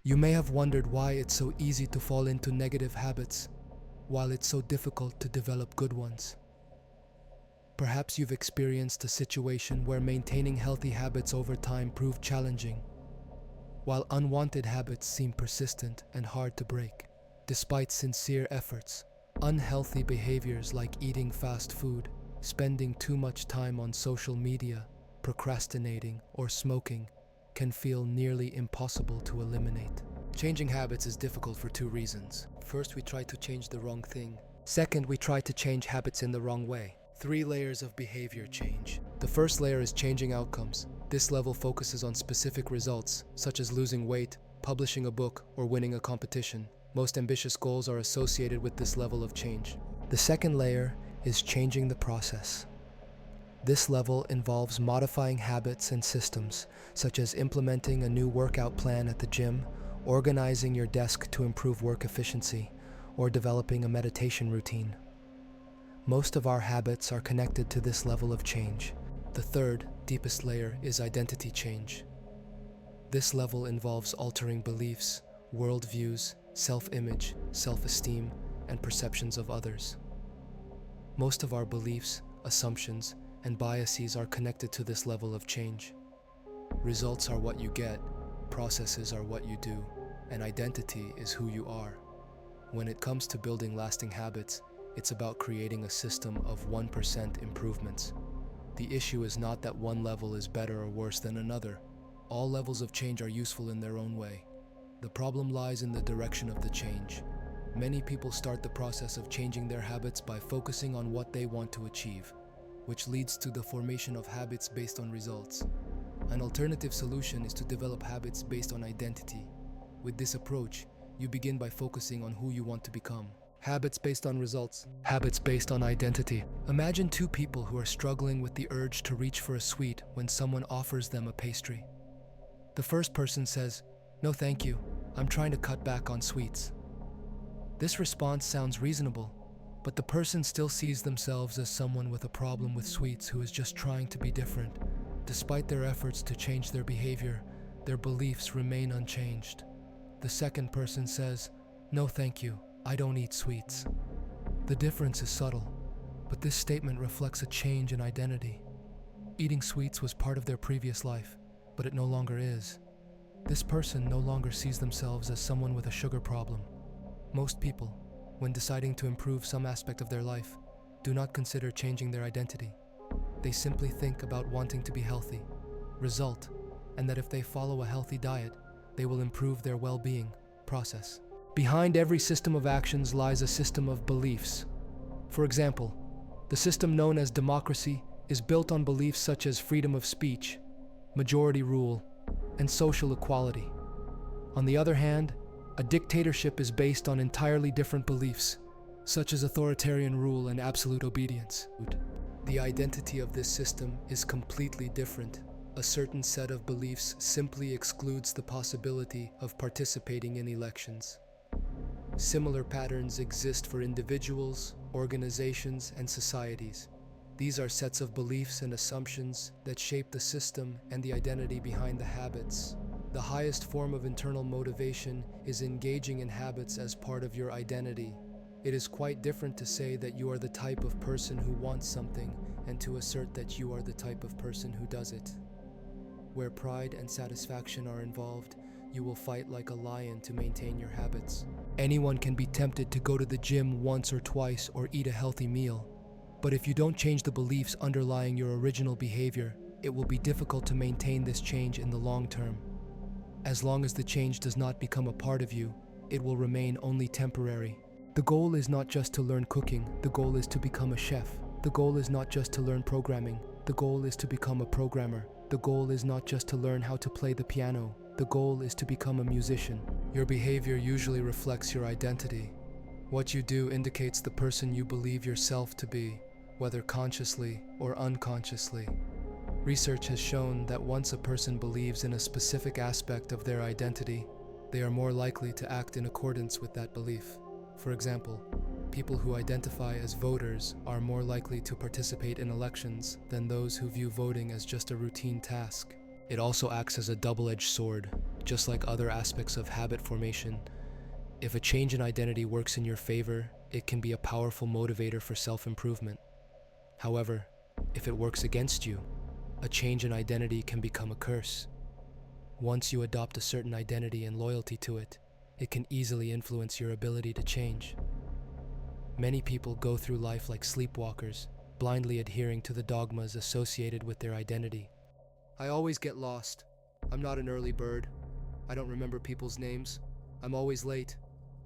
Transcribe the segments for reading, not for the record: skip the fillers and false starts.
You may have wondered why it's so easy to fall into negative habits, while it's so difficult to develop good ones. Perhaps you've experienced a situation where maintaining healthy habits over time proved challenging, while unwanted habits seem persistent and hard to break. Despite sincere efforts, unhealthy behaviors like eating fast food, spending too much time on social media, procrastinating, or smoking can feel nearly impossible to eliminate. Changing habits is difficult for two reasons. First, we try to change the wrong thing. Second, we try to change habits in the wrong way. 3 layers of behavior change. The first layer is changing outcomes. This level focuses on specific results, such as losing weight, publishing a book, or winning a competition. Most ambitious goals are associated with this level of change. The second layer is changing the process. This level involves modifying habits and systems, such as implementing a new workout plan at the gym, organizing your desk to improve work efficiency, or developing a meditation routine. Most of our habits are connected to this level of change. The third, deepest layer is identity change. This level involves altering beliefs, worldviews, self-image, self-esteem, and perceptions of others. Most of our beliefs, assumptions, and biases are connected to this level of change. Results are what you get, processes are what you do, and identity is who you are. When it comes to building lasting habits, it's about creating a system of 1% improvements. The issue is not that one level is better or worse than another. All levels of change are useful in their own way. The problem lies in the direction of the change. Many people start the process of changing their habits by focusing on what they want to achieve, which leads to the formation of habits based on results. An alternative solution is to develop habits based on identity. With this approach, you begin by focusing on who you want to become. Habits based on results. Habits based on identity. Imagine 2 people who are struggling with the urge to reach for a sweet when someone offers them a pastry. The first person says, "No thank you, I'm trying to cut back on sweets." This response sounds reasonable, but the person still sees themselves as someone with a problem with sweets who is just trying to be different. Despite their efforts to change their behavior, their beliefs remain unchanged. The second person says, "No thank you, I don't eat sweets." The difference is subtle, but this statement reflects a change in identity. Eating sweets was part of their previous life, but it no longer is. This person no longer sees themselves as someone with a sugar problem. Most people, when deciding to improve some aspect of their life, do not consider changing their identity. They simply think about wanting to be healthy, result, and that if they follow a healthy diet, they will improve their well-being process. Behind every system of actions lies a system of beliefs. For example, the system known as democracy is built on beliefs such as freedom of speech, majority rule, and social equality. On the other hand, a dictatorship is based on entirely different beliefs, such as authoritarian rule and absolute obedience. The identity of this system is completely different. A certain set of beliefs simply excludes the possibility of participating in elections. Similar patterns exist for individuals, organizations, and societies. These are sets of beliefs and assumptions that shape the system and the identity behind the habits. The highest form of internal motivation is engaging in habits as part of your identity. It is quite different to say that you are the type of person who wants something and to assert that you are the type of person who does it. Where pride and satisfaction are involved, you will fight like a lion to maintain your habits. Anyone can be tempted to go to the gym once or twice or eat a healthy meal. But if you don't change the beliefs underlying your original behavior, it will be difficult to maintain this change in the long term. As long as the change does not become a part of you, it will remain only temporary. The goal is not just to learn cooking, the goal is to become a chef. The goal is not just to learn programming, the goal is to become a programmer. The goal is not just to learn how to play the piano, the goal is to become a musician. Your behavior usually reflects your identity. What you do indicates the person you believe yourself to be, whether consciously or unconsciously. Research has shown that once a person believes in a specific aspect of their identity, they are more likely to act in accordance with that belief. For example, people who identify as voters are more likely to participate in elections than those who view voting as just a routine task. It also acts as a double-edged sword. Just like other aspects of habit formation, if a change in identity works in your favor, it can be a powerful motivator for self-improvement. However, if it works against you, a change in identity can become a curse. Once you adopt a certain identity and loyalty to it, it can easily influence your ability to change. Many people go through life like sleepwalkers, blindly adhering to the dogmas associated with their identity. I always get lost. I'm not an early bird. I don't remember people's names. I'm always late.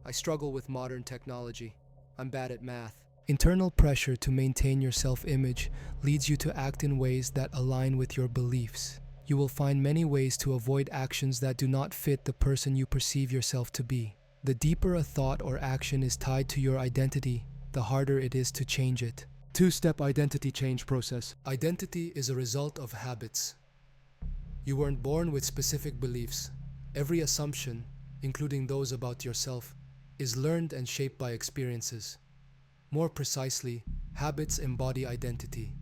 I struggle with modern technology. I'm bad at math. Internal pressure to maintain your self-image leads you to act in ways that align with your beliefs. You will find many ways to avoid actions that do not fit the person you perceive yourself to be. The deeper a thought or action is tied to your identity, the harder it is to change it. Two-step identity change process. Identity is a result of habits. You weren't born with specific beliefs. Every assumption, including those about yourself, is learned and shaped by experiences. More precisely, habits embody identity.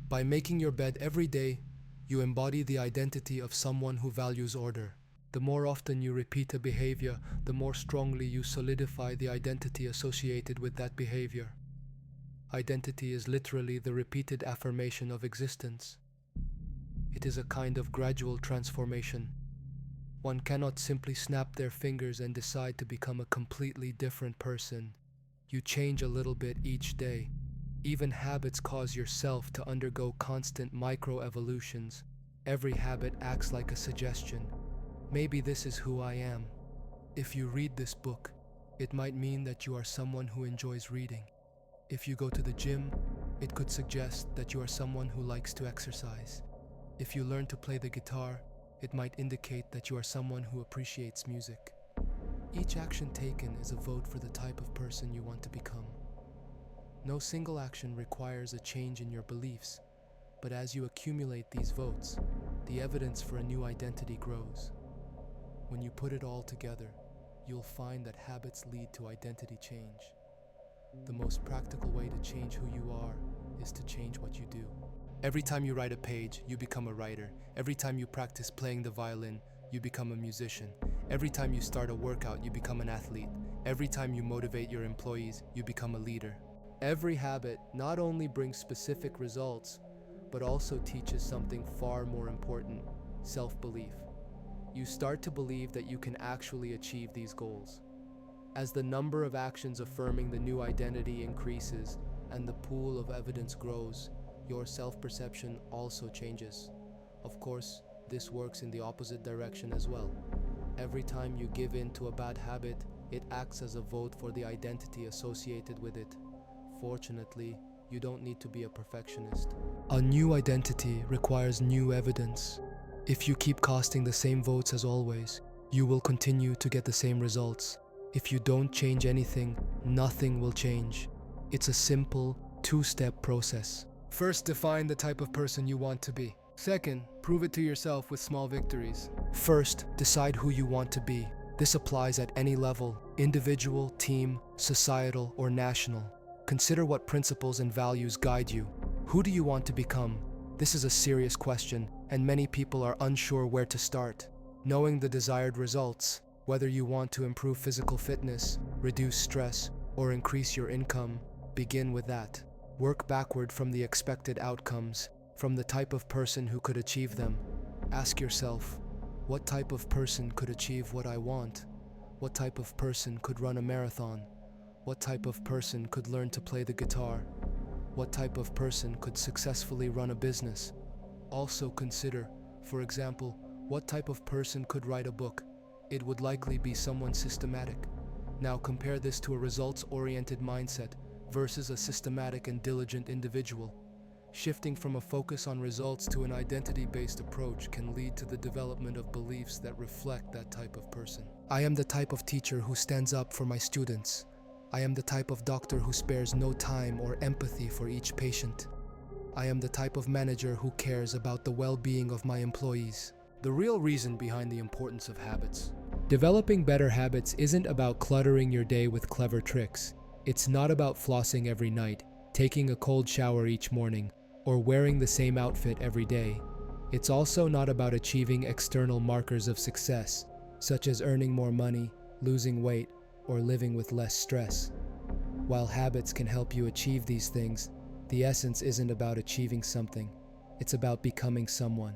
By making your bed every day, you embody the identity of someone who values order. The more often you repeat a behavior, the more strongly you solidify the identity associated with that behavior. Identity is literally the repeated affirmation of existence. It is a kind of gradual transformation. One cannot simply snap their fingers and decide to become a completely different person. You change a little bit each day. Even habits cause yourself to undergo constant micro-evolutions. Every habit acts like a suggestion. Maybe this is who I am. If you read this book, it might mean that you are someone who enjoys reading. If you go to the gym, it could suggest that you are someone who likes to exercise. If you learn to play the guitar, it might indicate that you are someone who appreciates music. Each action taken is a vote for the type of person you want to become. No single action requires a change in your beliefs, but as you accumulate these votes, the evidence for a new identity grows. When you put it all together, you'll find that habits lead to identity change. The most practical way to change who you are is to change what you do. Every time you write a page, you become a writer. Every time you practice playing the violin, you become a musician. Every time you start a workout, you become an athlete. Every time you motivate your employees, you become a leader. Every habit not only brings specific results, but also teaches something far more important: self-belief. You start to believe that you can actually achieve these goals. As the number of actions affirming the new identity increases and the pool of evidence grows, your self-perception also changes. Of course, this works in the opposite direction as well. Every time you give in to a bad habit, it acts as a vote for the identity associated with it. Fortunately, you don't need to be a perfectionist. A new identity requires new evidence. If you keep casting the same votes as always, you will continue to get the same results. If you don't change anything, nothing will change. It's a simple, two-step process. First, define the type of person you want to be. Second, prove it to yourself with small victories. First, decide who you want to be. This applies at any level: individual, team, societal, or national. Consider what principles and values guide you. Who do you want to become? This is a serious question, and many people are unsure where to start. Knowing the desired results, whether you want to improve physical fitness, reduce stress, or increase your income, begin with that. Work backward from the expected outcomes, from the type of person who could achieve them. Ask yourself, what type of person could achieve what I want? What type of person could run a marathon? What type of person could learn to play the guitar? What type of person could successfully run a business? Also consider, for example, what type of person could write a book? It would likely be someone systematic. Now compare this to a results-oriented mindset versus a systematic and diligent individual. Shifting from a focus on results to an identity-based approach can lead to the development of beliefs that reflect that type of person. I am the type of teacher who stands up for my students. I am the type of doctor who spares no time or empathy for each patient. I am the type of manager who cares about the well-being of my employees. The real reason behind the importance of habits. Developing better habits isn't about cluttering your day with clever tricks. It's not about flossing every night, taking a cold shower each morning, or wearing the same outfit every day. It's also not about achieving external markers of success, such as earning more money, losing weight, or living with less stress. While habits can help you achieve these things, the essence isn't about achieving something, it's about becoming someone.